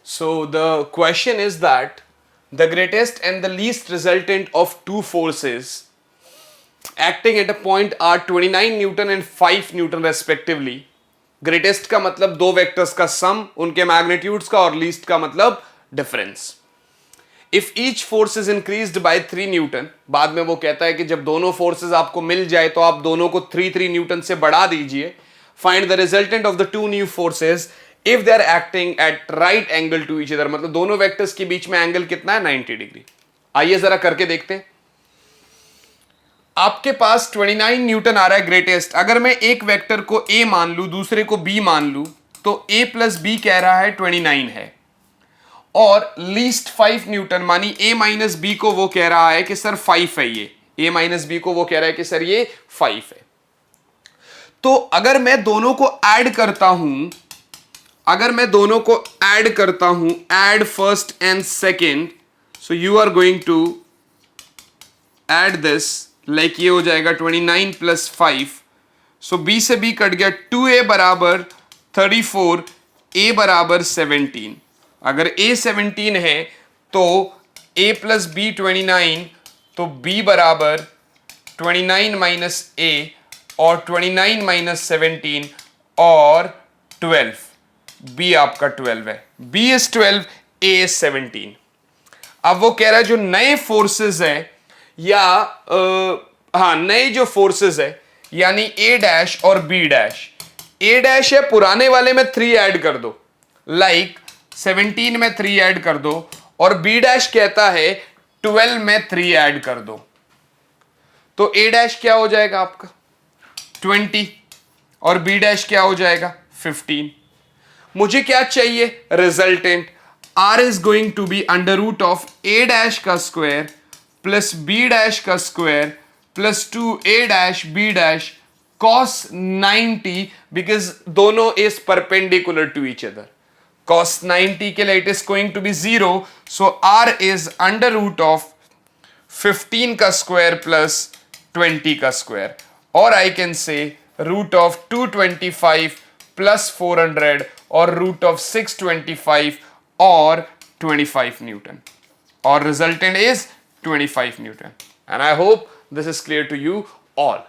So the question is that the greatest and the least resultant of two forces acting at a point are 29 Newton and 5 Newton respectively. Greatest का मतलब दो vectors का सम, उनके magnitudes का, और least का मतलब difference. If each force is increased by 3 Newton, बाद में वो कहता है कि जब दोनों फोर्सेस आपको मिल जाए तो आप दोनों को 3 न्यूटन से बढ़ा दीजिए. Find the resultant of the two new forces if they are acting at right angle to each other. मतलब दोनों वेक्टर्स के बीच में एंगल कितना है? 90 डिग्री. आइए जरा करके देखते हैं. आपके पास 29 न्यूटन आ रहा है ग्रेटेस्ट. अगर मैं एक वेक्टर को a मान लूं, दूसरे को b मान लूं, तो a प्लस b कह रहा है 29 है. और लीस्ट 5 न्यूटन मानी a माइनस b को वो कह रहा है कि सर 5 है. ये a माइनस b को वो कह रहा है कि सर ये 5 है. तो अगर मैं दोनों को ऐड करता हूं, add first and second, so you are going to add this, like ये हो जाएगा 29 प्लस 5. सो b से b कट गया. 2a बराबर 34, a बराबर 17. अगर a 17 है तो a प्लस b 29, तो b बराबर 29 माइनस a, और 29 माइनस 17 और 12. b आपका 12 है. b is 12, a is 17. अब वो कह रहा है जो नए फोर्सेस है, या नए जो फोर्सेस है, यानी a डैश और b डैश. a डैश है पुराने वाले में 3 ऐड कर दो, लाइक 17 में 3 ऐड कर दो, और b डैश कहता है 12 में 3 ऐड कर दो. तो a डैश क्या हो जाएगा आपका? 20, और b डैश क्या हो जाएगा? 15. मुझे क्या चाहिए? Resultant. r is going to be under root of a dash का स्क्वायर प्लस b डैश का square plus 2a dash b dash cos 90, because दोनों is perpendicular to each other. cos 90 के लिए it is going to be 0, so r is under root of 15 का square plus 20 का square, और I can say root of 225 plus 400 और root of 625 और 25 Newton, और resultant is 25 Newton. And I hope this is clear to you all.